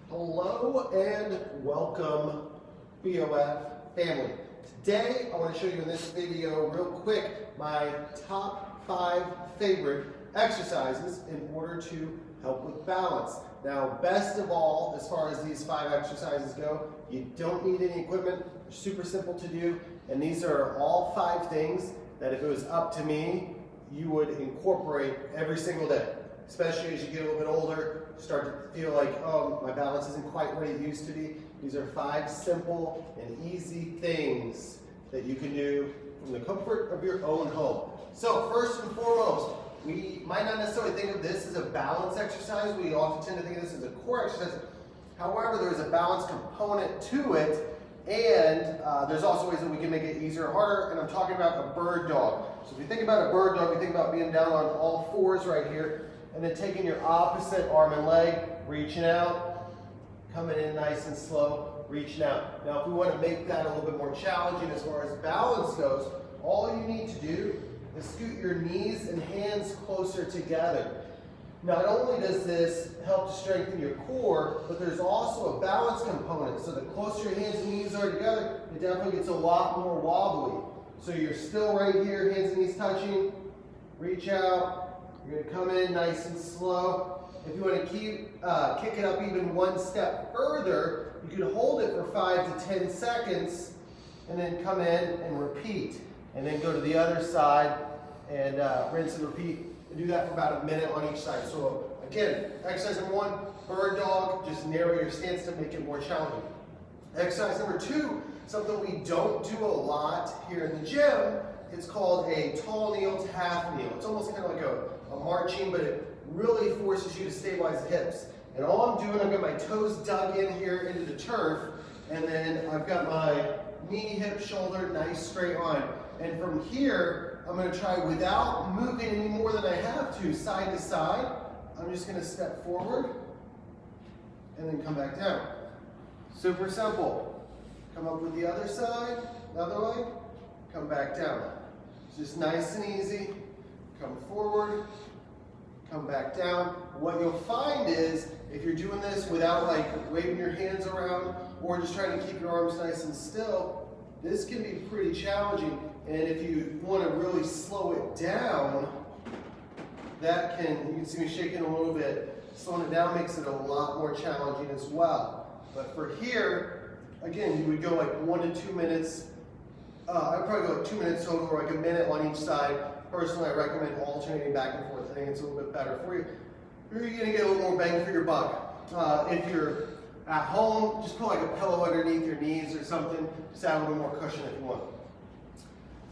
Hello and welcome, BOF family. Today I want to show you in this video real quick my top 5 favorite exercises in order to help with balance. Now, best of all, as far as these 5 exercises go, you don't need any equipment. They're super simple to do, and these are all 5 things that if it was up to me, you would incorporate every single day. Especially as you get a little bit older, start to feel like, oh, my balance isn't quite what it used to be. These are 5 simple and easy things that you can do from the comfort of your own home. So first and foremost, we might not necessarily think of this as a balance exercise. We often tend to think of this as a core exercise. However, there's a balance component to it, and there's also ways that we can make it easier or harder, and I'm talking about a bird dog. So if you think about a bird dog, you think about being down on all 4s right here, and then taking your opposite arm and leg, reaching out, coming in nice and slow, reaching out. Now, if we want to make that a little bit more challenging as far as balance goes, all you need to do is scoot your knees and hands closer together. Not only does this help to strengthen your core, but there's also a balance component. So the closer your hands and knees are together, it definitely gets a lot more wobbly. So you're still right here, hands and knees touching, reach out. You're going to come in nice and slow. If you want to kick it up even one step further, you can hold it for 5 to 10 seconds and then come in and repeat. And then go to the other side and rinse and repeat. And do that for about a minute on each side. So again, exercise number 1, bird dog, just narrow your stance to make it more challenging. Exercise number 2, something we don't do a lot here in the gym. It's called a tall kneel to half kneel. It's almost kind of like a marching, but it really forces you to stabilize the hips. And all I'm doing, I've got my toes dug in here into the turf, and then I've got my knee, hip, shoulder, nice straight line. And from here, I'm going to try without moving any more than I have to, side to side. I'm just going to step forward and then come back down. Super simple. Come up with the other side, another leg, come back down. It's just nice and easy. Come forward, come back down. What you'll find is, if you're doing this without like waving your hands around or just trying to keep your arms nice and still, this can be pretty challenging. And if you want to really slow it down, that can, you can see me shaking a little bit, slowing it down makes it a lot more challenging as well. But for here, again, you would go like 1 to 2 minutes. I'd probably go like 2 minutes total, or like a minute on each side. Personally, I recommend alternating back and forth. I think it's a little bit better for you. You're going to get a little more bang for your buck. If you're at home, just put like a pillow underneath your knees or something. Just add a little more cushion if you want.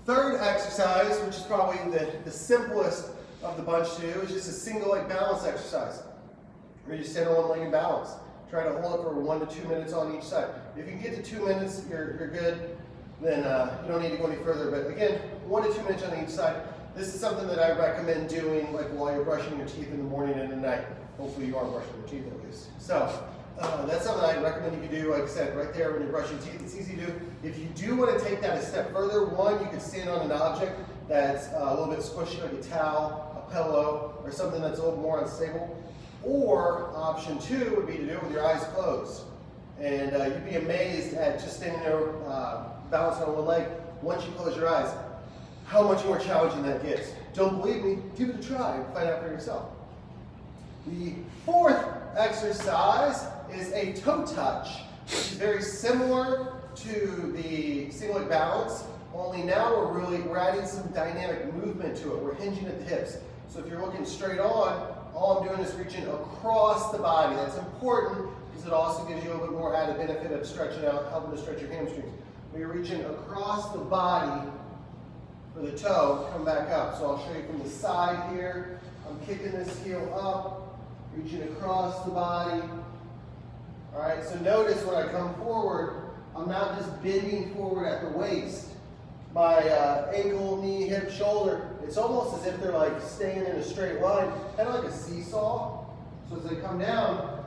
Third exercise, which is probably the simplest of the bunch to do, is just a single leg balance exercise. Where you just stand on one leg and balance. Try to hold it for 1 to 2 minutes on each side. If you can get to 2 minutes, you're good. Then you don't need to go any further. But again, 1 to 2 minutes on each side. This is something that I recommend doing like while you're brushing your teeth in the morning and at night. Hopefully you are brushing your teeth at least. So that's something I recommend you can do, like I said, right there when you're brushing your teeth. It's easy to do. If you do want to take that a step further, one, you can stand on an object that's a little bit squishy, like a towel, a pillow, or something that's a little more unstable. Or option 2 would be to do it with your eyes closed. And you'd be amazed at just standing there balancing on one leg. Once you close your eyes, how much more challenging that gets. Don't believe me? Give it a try and find out for yourself. The 4th exercise is a toe touch, which is very similar to the single leg balance, only now we're adding some dynamic movement to it. We're hinging at the hips. So if you're looking straight on, all I'm doing is reaching across the body. That's important because it also gives you a little bit more added benefit of stretching out, helping to stretch your hamstrings. When you're reaching across the body for the toe, come back up. So I'll show you from the side here. I'm kicking this heel up, reaching across the body. All right, so notice when I come forward, I'm not just bending forward at the waist. My ankle, knee, hip, shoulder, it's almost as if they're like staying in a straight line, kind of like a seesaw. So as I come down,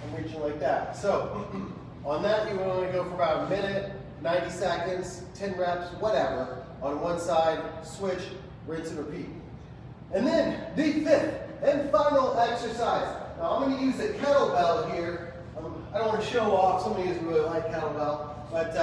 I'm reaching like that. So on that, you would only go for about a minute, 90 seconds, 10 reps, whatever. On one side, switch, rinse and repeat. And then the 5th and final exercise. Now I'm going to use a kettlebell here. I don't want to show off. Some of you really like kettlebell. But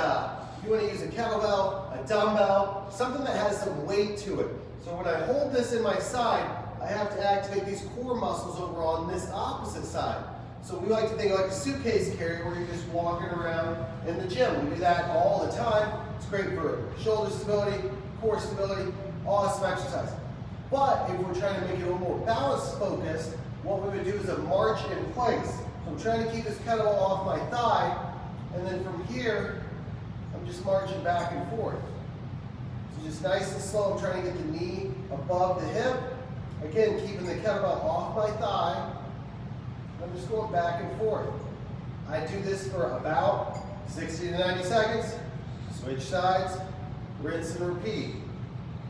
you want to use a kettlebell, a dumbbell, something that has some weight to it. So when I hold this in my side, I have to activate these core muscles over on this opposite side. So we like to think like a suitcase carrier where you're just walking around in the gym. We do that all the time. It's great for shoulder stability, core stability, awesome exercise. But if we're trying to make it a little more balance focused, what we would do is a march in place. So I'm trying to keep this kettlebell off my thigh, and then from here, I'm just marching back and forth. So just nice and slow, I'm trying to get the knee above the hip. Again, keeping the kettlebell off my thigh. I'm just going back and forth. I do this for about 60 to 90 seconds. Switch sides, rinse and repeat.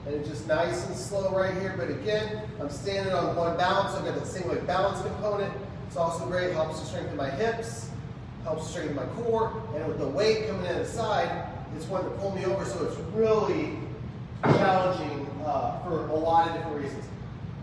And it's just nice and slow right here, but again, I'm standing on one balance. I've got that single leg balance component. It's also great, helps to strengthen my hips, helps to strengthen my core, and with the weight coming in the side, it's one to pull me over, so it's really challenging for a lot of different reasons.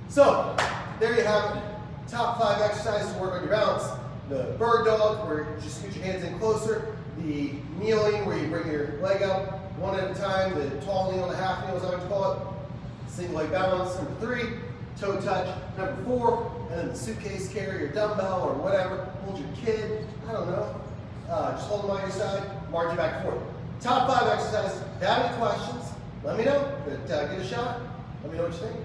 So, there you have it. Top 5 exercises to work on your balance. The bird dog, where you just scoot your hands in closer. The kneeling, where you bring your leg up one at a time. The tall kneel, the half kneel, as I like to call it. Single leg balance, number 3. Toe touch, number 4. And then the suitcase carry or dumbbell or whatever. Hold your kid, I don't know. Just hold them on your side, march back and forth. Top 5 exercises. If you have any questions, let me know. But, give it a shot. Let me know what you think.